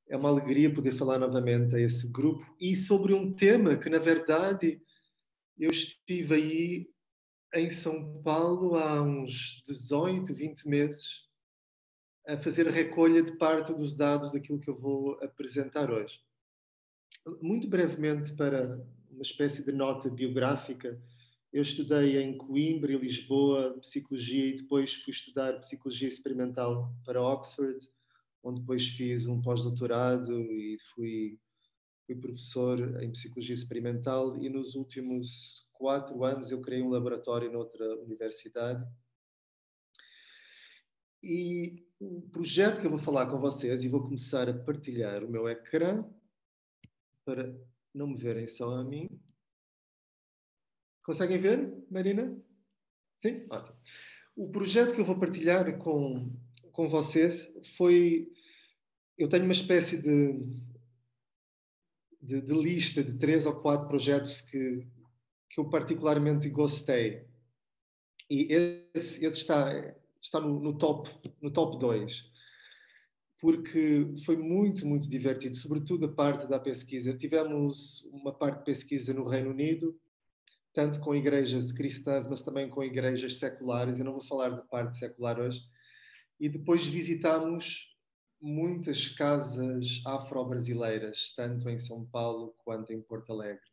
É uma alegria poder falar novamente a esse grupo e sobre um tema que, na verdade, eu estive aí em São Paulo há uns 18, 20 meses a fazer a recolha de parte dos dados daquilo que eu vou apresentar hoje. Muito brevemente, para uma espécie de nota biográfica, eu estudei em Coimbra e Lisboa Psicologia e depois fui estudar Psicologia Experimental para Oxford, onde depois fiz um pós-doutorado e fui professor em Psicologia Experimental e nos últimos 4 anos eu criei um laboratório noutra universidade. E o projeto que eu vou falar com vocês, e vou começar a partilhar o meu ecrã, para não me verem só a mim. Conseguem ver, Marina? Sim? Ótimo. O projeto que eu vou partilhar com vocês foi... Eu tenho uma espécie de lista de 3 ou 4 projetos que eu particularmente gostei. E esse está no top 2, porque foi muito, muito divertido, sobretudo a parte da pesquisa. Tivemos uma parte de pesquisa no Reino Unido, tanto com igrejas cristãs, mas também com igrejas seculares. Eu não vou falar da parte secular hoje. E depois visitámos muitas casas afro-brasileiras, tanto em São Paulo quanto em Porto Alegre.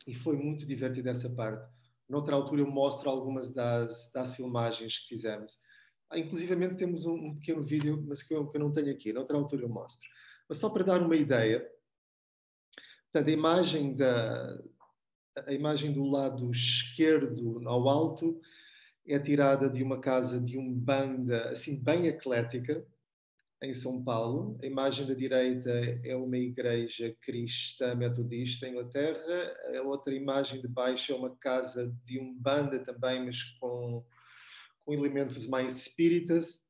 E foi muito divertido essa parte. Noutra altura eu mostro algumas das filmagens que fizemos. Inclusivamente temos um pequeno vídeo, mas que eu não tenho aqui. Noutra altura eu mostro. Mas só para dar uma ideia, portanto, a imagem do lado esquerdo ao alto é tirada de uma casa de Umbanda, assim, bem eclética, em São Paulo. A imagem da direita é uma igreja cristã metodista em Inglaterra. A outra imagem de baixo é uma casa de Umbanda também, mas com elementos mais espíritas.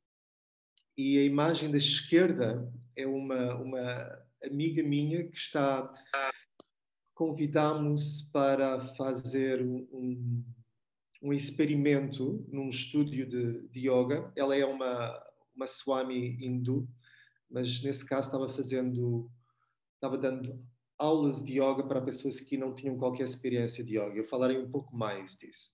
E a imagem da esquerda é uma amiga minha que está... Convidámos para fazer um experimento num estúdio de yoga. Ela é uma Swami hindu, mas nesse caso estava dando aulas de yoga para pessoas que não tinham qualquer experiência de yoga. Eu falarei um pouco mais disso.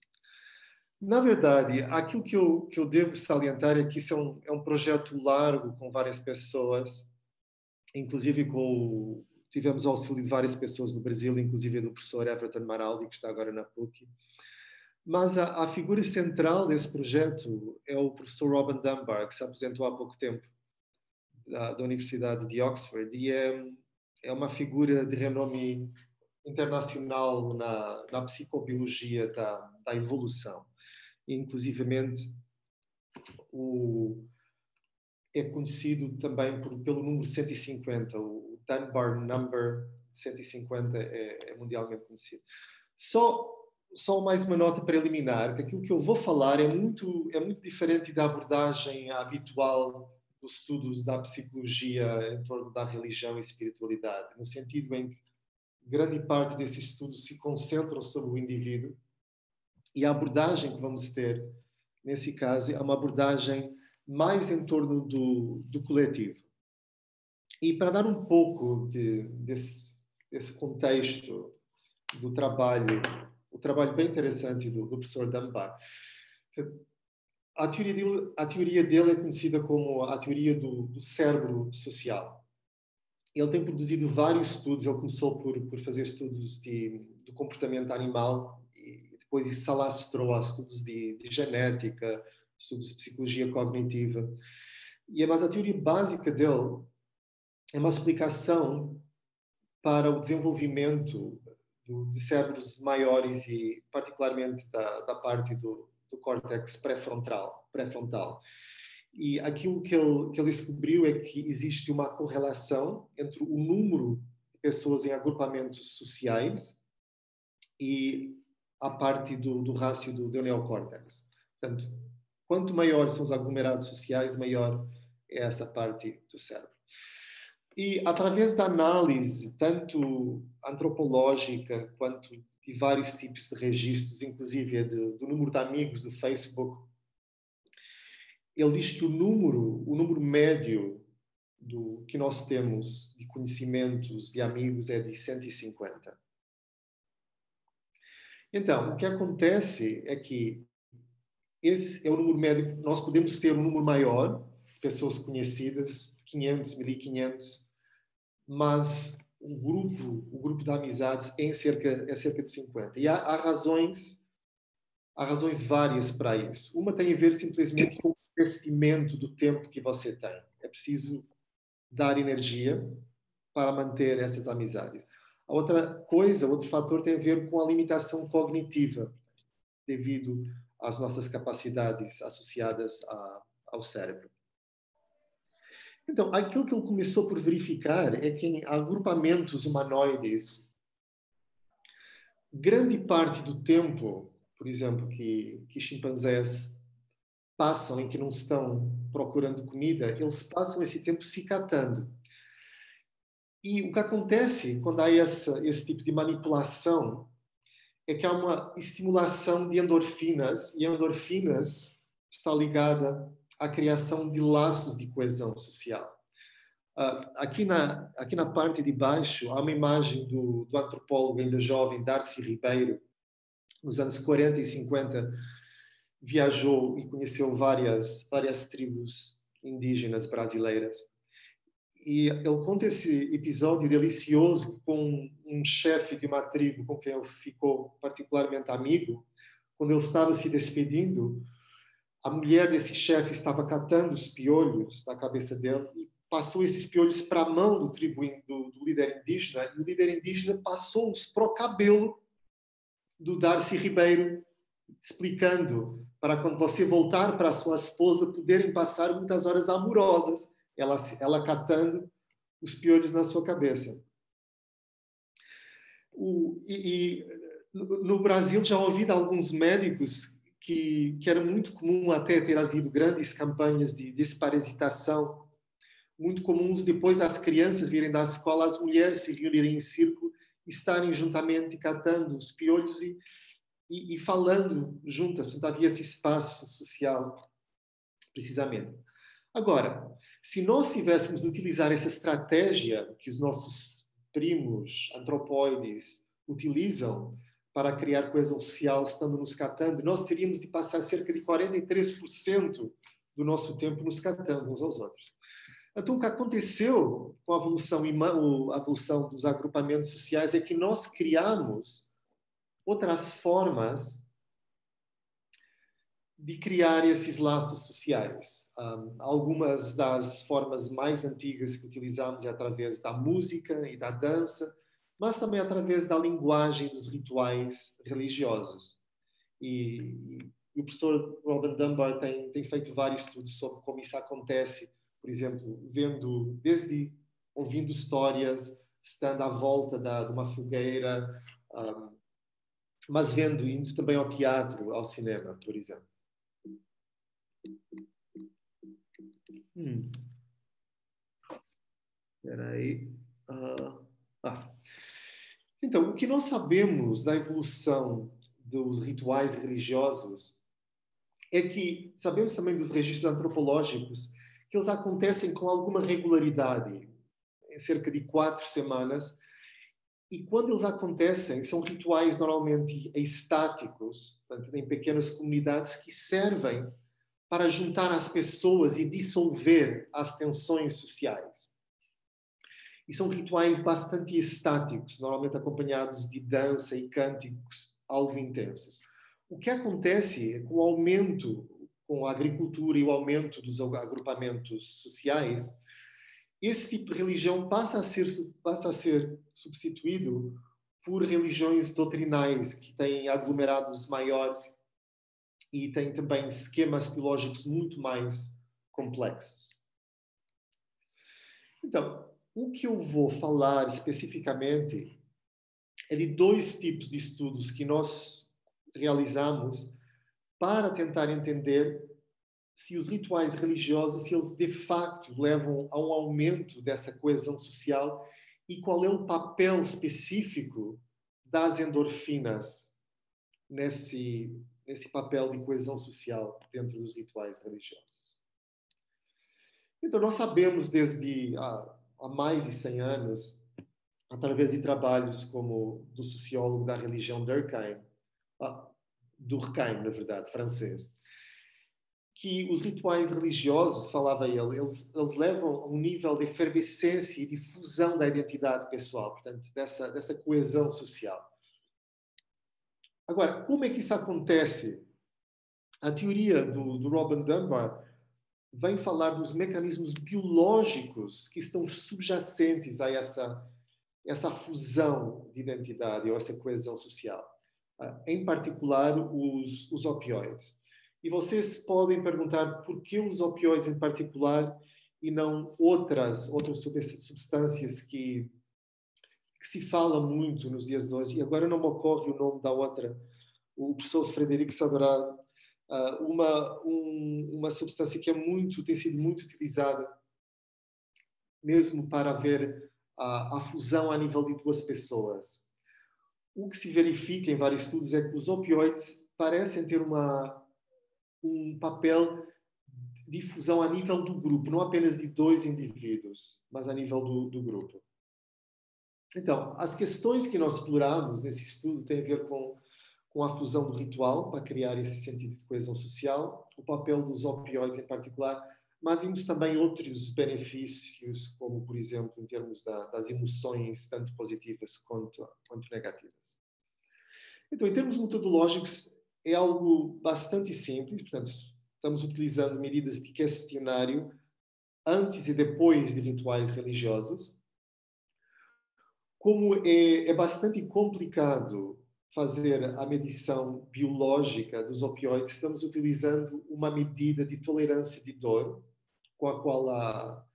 Na verdade, aquilo que eu devo salientar é que isso é um projeto largo com várias pessoas, inclusive tivemos auxílio de várias pessoas no Brasil, inclusive do professor Everton Maraldi, que está agora na PUC. Mas a figura central desse projeto é o professor Robin Dunbar, que se aposentou há pouco tempo da Universidade de Oxford, e é uma figura de renome internacional na psicobiologia da evolução. E, inclusivamente, é conhecido também pelo número 150, o Dunbar Number 150 é mundialmente conhecido. Só mais uma nota preliminar, que aquilo que eu vou falar é muito diferente da abordagem habitual dos estudos da psicologia em torno da religião e espiritualidade, no sentido em que grande parte desses estudos se concentram sobre o indivíduo, e a abordagem que vamos ter nesse caso é uma abordagem mais em torno do coletivo. E para dar um pouco desse contexto do trabalho, o trabalho bem interessante do professor Dunbar, a teoria dele é conhecida como a teoria do cérebro social. Ele tem produzido vários estudos. Ele começou por fazer estudos do comportamento animal e depois isso se alastrou a estudos de genética, estudos de psicologia cognitiva. Mas a teoria básica dele é uma explicação para o desenvolvimento de cérebros maiores e particularmente da parte do córtex pré-frontal. E aquilo que ele descobriu é que existe uma correlação entre o número de pessoas em agrupamentos sociais e a parte do rácio do neocórtex. Portanto, quanto maiores são os aglomerados sociais, maior é essa parte do cérebro. E através da análise, tanto antropológica quanto de vários tipos de registros, inclusive do número de amigos do Facebook, ele diz que o número médio do que nós temos de conhecimentos, de amigos, é de 150. Então, o que acontece é que esse é o número médio. Nós podemos ter um número maior, pessoas conhecidas, 500, 1500, mas o grupo de amizades é cerca de 50. E há razões várias para isso. Uma tem a ver simplesmente com o investimento do tempo que você tem. É preciso dar energia para manter essas amizades. A outra coisa, outro fator tem a ver com a limitação cognitiva, devido às nossas capacidades associadas ao cérebro. Então, aquilo que ele começou por verificar é que em agrupamentos humanoides, grande parte do tempo, por exemplo, que chimpanzés passam em que não estão procurando comida, eles passam esse tempo se catando. E o que acontece quando há esse tipo de manipulação é que há uma estimulação de endorfinas, e a endorfinas está ligada à criação de laços de coesão social. Aqui na parte de baixo há uma imagem do antropólogo ainda jovem Darcy Ribeiro, nos anos 40 e 50, viajou e conheceu várias tribos indígenas brasileiras. E ele conta esse episódio delicioso com um chefe de uma tribo com quem ele ficou particularmente amigo. Quando ele estava se despedindo, a mulher desse chefe estava catando os piolhos da cabeça dele e passou esses piolhos para a mão do líder indígena, e o líder indígena passou-os para o cabelo do Darcy Ribeiro, explicando para quando você voltar para a sua esposa poderem passar muitas horas amorosas, ela catando os piolhos na sua cabeça. No Brasil já ouvi de alguns médicos que era muito comum até ter havido grandes campanhas de desparasitação, muito comuns depois as crianças virem da escola, as mulheres se reunirem em círculo e estarem juntamente catando os piolhos e falando juntas. Portanto, havia esse espaço social, precisamente. Agora, se nós tivéssemos de utilizar essa estratégia que os nossos primos antropóides utilizam para criar coesão social, estando nos catando, nós teríamos de passar cerca de 43% do nosso tempo nos catando uns aos outros. Então, o que aconteceu com a evolução dos agrupamentos sociais é que nós criamos outras formas de criar esses laços sociais. Algumas das formas mais antigas que utilizamos é através da música e da dança, mas também através da linguagem dos rituais religiosos. E o professor Robin Dunbar tem feito vários estudos sobre como isso acontece, por exemplo, ouvindo histórias, estando à volta de uma fogueira, mas indo também ao teatro, ao cinema, por exemplo. Espera aí. Então, o que nós sabemos da evolução dos rituais religiosos é que sabemos também dos registros antropológicos que eles acontecem com alguma regularidade, em cerca de 4 semanas, e quando eles acontecem, são rituais normalmente estáticos, portanto, em pequenas comunidades que servem para juntar as pessoas e dissolver as tensões sociais. E são rituais bastante estáticos, normalmente acompanhados de dança e cânticos algo intensos. O que acontece é que o aumento, com a agricultura e o aumento dos agrupamentos sociais, esse tipo de religião passa a ser substituído por religiões doutrinais, que têm aglomerados maiores e têm também esquemas teológicos muito mais complexos. Então, o que eu vou falar especificamente é de 2 tipos de estudos que nós realizamos para tentar entender se os rituais religiosos, se eles de facto levam a um aumento dessa coesão social e qual é o papel específico das endorfinas nesse papel de coesão social dentro dos rituais religiosos. Então, nós sabemos desde há mais de 100 anos, através de trabalhos como do sociólogo da religião Durkheim, Durkheim, na verdade, francês, que os rituais religiosos, falava ele, eles levam a um nível de efervescência e difusão da identidade pessoal, portanto, dessa coesão social. Agora, como é que isso acontece? A teoria do Robin Dunbar vem falar dos mecanismos biológicos que estão subjacentes a essa fusão de identidade ou essa coesão social. Em particular, os opioides. E vocês podem perguntar por que os opioides em particular e não outras substâncias que se fala muito nos dias de hoje. E agora não me ocorre o nome da outra. O professor Frederico saberá. Uma substância que tem sido muito utilizada mesmo para haver a fusão a nível de duas pessoas. O que se verifica em vários estudos é que os opioides parecem ter um papel de fusão a nível do grupo, não apenas de dois indivíduos, mas a nível do grupo. Então, as questões que nós exploramos nesse estudo têm a ver com a fusão do ritual para criar esse sentido de coesão social, o papel dos opioides em particular, mas vimos também outros benefícios, como, por exemplo, em termos das emoções, tanto positivas quanto negativas. Então, em termos metodológicos, é algo bastante simples, portanto, estamos utilizando medidas de questionário antes e depois de rituais religiosos. Como é bastante complicado fazer a medição biológica dos opioides, estamos utilizando uma medida de tolerância de dor, com a qual há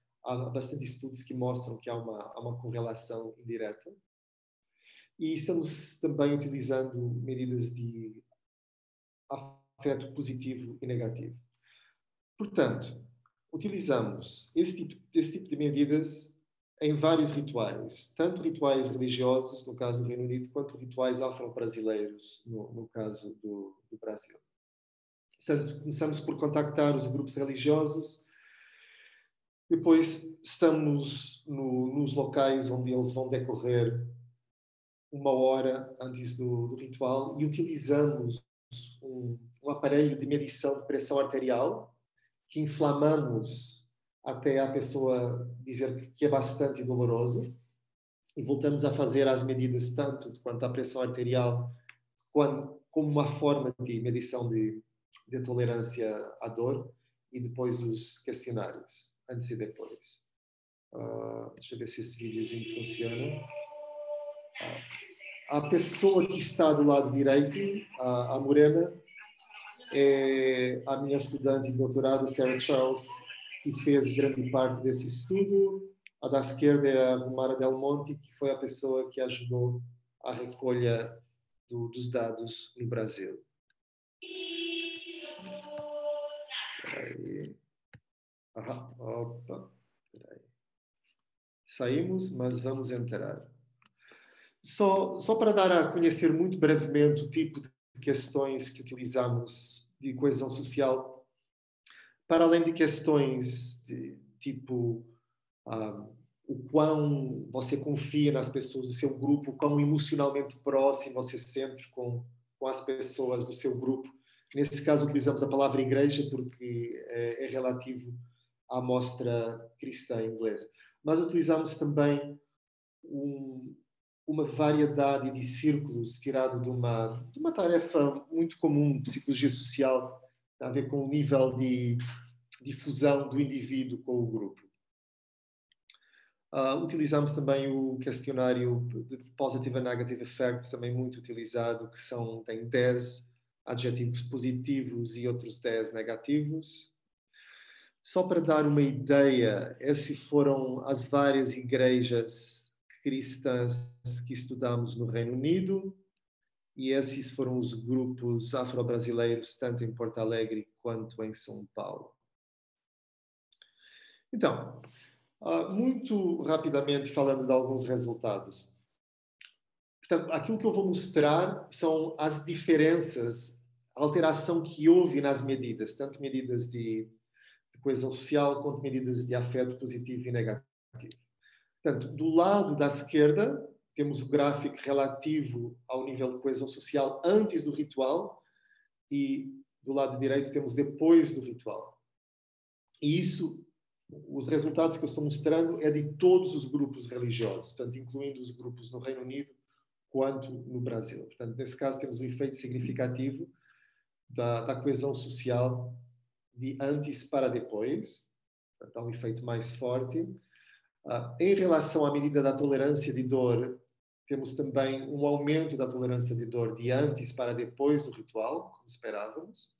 bastante estudos que mostram que há uma correlação indireta. E estamos também utilizando medidas de afeto positivo e negativo. Portanto, utilizamos esse tipo de medidas em vários rituais, tanto rituais religiosos, no caso do Reino Unido, quanto rituais afro-brasileiros, no caso do Brasil. Portanto, começamos por contactar os grupos religiosos, depois estamos nos locais onde eles vão decorrer 1 hora antes do ritual e utilizamos um aparelho de medição de pressão arterial que inflamamos até a pessoa dizer que é bastante doloroso e voltamos a fazer as medidas tanto quanto a pressão arterial como uma forma de medição de tolerância à dor e depois os questionários, antes e depois. Deixa eu ver se esse videozinho funciona. A pessoa que está do lado direito, a morena, é a minha estudante de doutorado, Sarah Charles, que fez grande parte desse estudo. A da esquerda é a Romara Del Monte, que foi a pessoa que ajudou a recolha dos dados no Brasil. Peraí. Opa. Peraí. Saímos, mas vamos entrar. Só para dar a conhecer muito brevemente o tipo de questões que utilizamos de coesão social, para além de questões de tipo o quão você confia nas pessoas do seu grupo, o quão emocionalmente próximo você se sente com as pessoas do seu grupo. Nesse caso, utilizamos a palavra igreja porque é relativo à mostra cristã inglesa. Mas utilizamos também uma variedade de círculos tirado de uma tarefa muito comum de psicologia social, tem a ver com o nível de fusão do indivíduo com o grupo. Utilizamos também o questionário de Positive and Negative Effects, também muito utilizado, que tem 10 adjetivos positivos e outros 10 negativos. Só para dar uma ideia, essas foram as várias igrejas cristãs que estudamos no Reino Unido e esses foram os grupos afro-brasileiros, tanto em Porto Alegre quanto em São Paulo. Então, muito rapidamente falando de alguns resultados. Portanto, aquilo que eu vou mostrar são as diferenças, a alteração que houve nas medidas, tanto medidas de coesão social quanto medidas de afeto positivo e negativo. Portanto, do lado da esquerda, temos o gráfico relativo ao nível de coesão social antes do ritual e do lado direito temos depois do ritual. E isso, os resultados que eu estou mostrando é de todos os grupos religiosos, portanto, incluindo os grupos no Reino Unido quanto no Brasil. Portanto, nesse caso temos um efeito significativo da coesão social de antes para depois. Portanto, há um efeito mais forte. Em relação à medida da tolerância de dor, temos também um aumento da tolerância de dor de antes para depois do ritual, como esperávamos.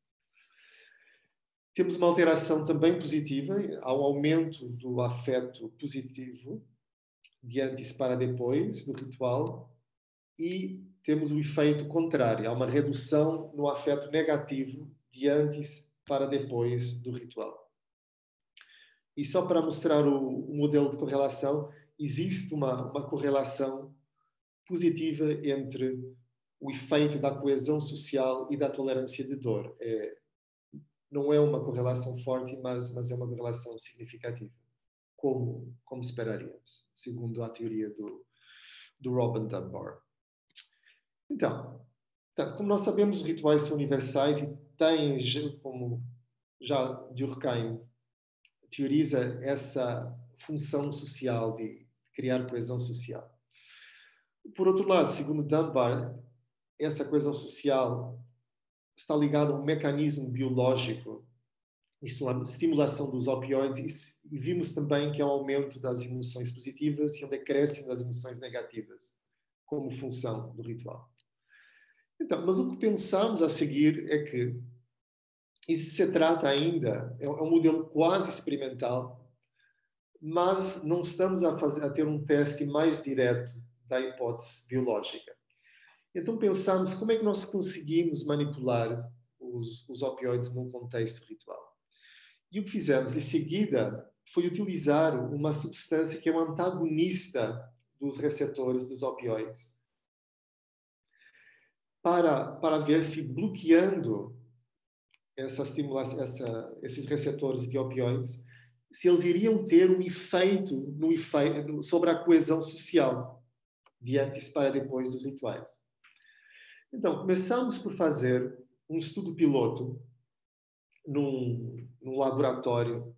Temos uma alteração também positiva, há um aumento do afeto positivo de antes para depois do ritual e temos o efeito contrário, há uma redução no afeto negativo de antes para depois do ritual. E só para mostrar o modelo de correlação, existe uma correlação positiva entre o efeito da coesão social e da tolerância de dor. Não é uma correlação forte, mas é uma correlação significativa, como esperaríamos, segundo a teoria do Robin Dunbar. Então, como nós sabemos, os rituais são universais e têm, como já Durkheim teoriza, essa função social de criar coesão social. Por outro lado, segundo Dunbar, essa coesão social está ligada a um mecanismo biológico de estimulação dos opioides e vimos também que há um aumento das emoções positivas e um decréscimo das emoções negativas como função do ritual. Então, mas o que pensamos a seguir é que isso se trata ainda, é um modelo quase experimental, mas não estamos a ter um teste mais direto da hipótese biológica. Então pensamos como é que nós conseguimos manipular os opioides num contexto ritual. E o que fizemos de seguida foi utilizar uma substância que é um antagonista dos receptores dos opioides para ver se bloqueando essa estimulação, esses receptores de opioides, se eles iriam ter um efeito sobre a coesão social de antes para depois dos rituais. Então, começamos por fazer um estudo piloto num laboratório,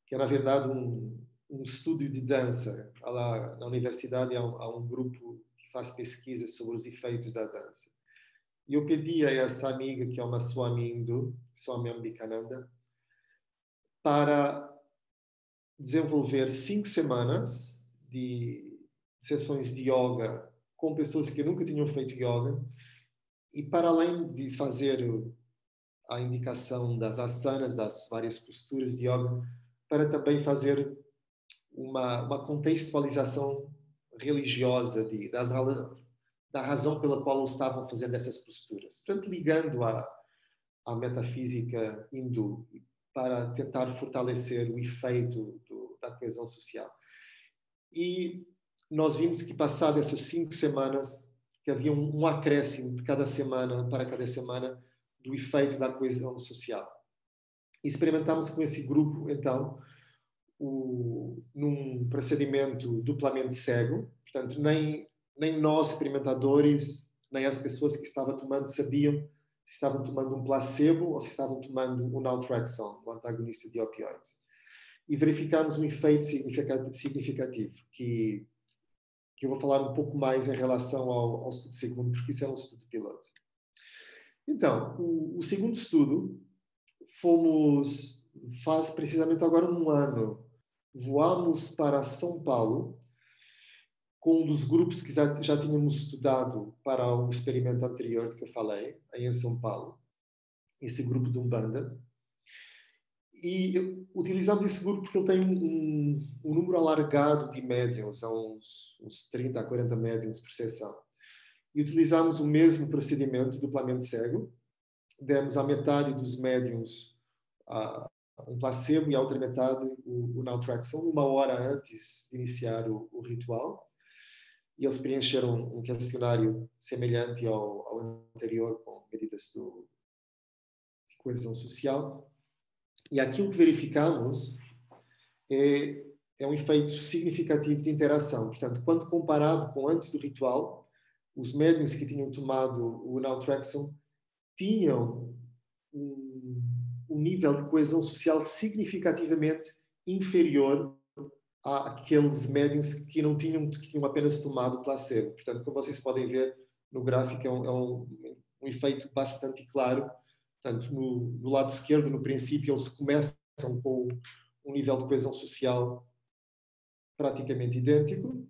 que é, na verdade, um estúdio de dança. Lá na universidade há um grupo que faz pesquisas sobre os efeitos da dança. E eu pedi a essa amiga, que é uma Swami Hindu, Swami Ambikananda, para desenvolver 5 semanas de sessões de yoga com pessoas que nunca tinham feito yoga e, para além de fazer a indicação das asanas, das várias posturas de yoga, para também fazer uma contextualização religiosa da razão pela qual eles estavam fazendo essas posturas. Portanto, ligando à metafísica hindu para tentar fortalecer o efeito da coesão social. E nós vimos que, passado essas 5 semanas, que havia um acréscimo de cada semana para cada semana do efeito da coesão social. E experimentamos com esse grupo, então, num procedimento duplamente cego. Portanto, nem nós, experimentadores, nem as pessoas que estavam tomando sabiam se estavam tomando um placebo ou se estavam tomando um naltrexone, um antagonista de opioides. E verificamos um efeito significativo, que eu vou falar um pouco mais em relação ao estudo segundo, porque isso é um estudo piloto. Então, o segundo estudo, faz precisamente agora um ano, voamos para São Paulo, com um dos grupos que já tínhamos estudado para o experimento anterior que eu falei, aí em São Paulo, esse grupo de Umbanda. E utilizamos esse grupo porque ele tem um número alargado de médiums, há uns 30 a 40 médiums por sessão. E utilizamos o mesmo procedimento duplamente cego. Demos à metade dos médiums um placebo e à outra metade o naltrexone, 1 hora antes de iniciar o ritual. E eles preencheram um questionário semelhante ao anterior, com medidas de coesão social. E aquilo que verificamos é um efeito significativo de interação. Portanto, quando comparado com antes do ritual, os médiuns que tinham tomado o naltrexone tinham um nível de coesão social significativamente inferior àqueles médiuns que não tinham, que tinham apenas tomado placebo. Portanto, como vocês podem ver no gráfico, é um efeito bastante claro. Portanto, no lado esquerdo, no princípio, eles começam com um nível de coesão social praticamente idêntico,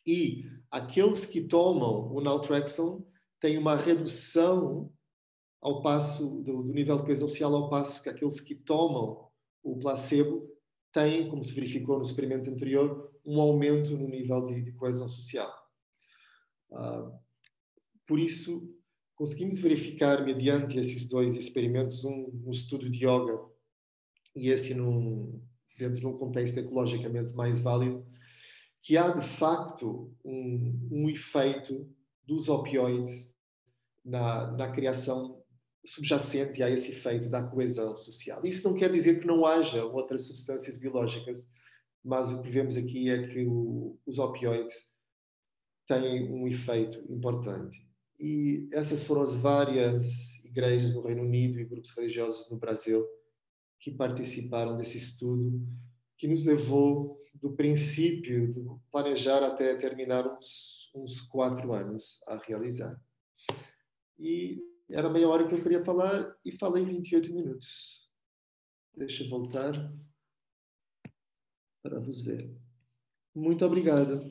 e aqueles que tomam o naltrexone têm uma redução ao passo do nível de coesão social, ao passo que aqueles que tomam o placebo têm, como se verificou no experimento anterior, um aumento no nível de coesão social. Por isso, conseguimos verificar, mediante esses dois experimentos, um estudo de yoga e esse dentro de um contexto ecologicamente mais válido, que há de facto um efeito dos opioides na criação subjacente a esse efeito da coesão social. Isso não quer dizer que não haja outras substâncias biológicas, mas o que vemos aqui é que os opioides têm um efeito importante. E essas foram as várias igrejas no Reino Unido e grupos religiosos no Brasil que participaram desse estudo, que nos levou do princípio de planejar até terminar uns 4 anos a realizar. E era meia hora que eu queria falar e falei 28 minutos. Deixa eu voltar para vos ver. Muito obrigado.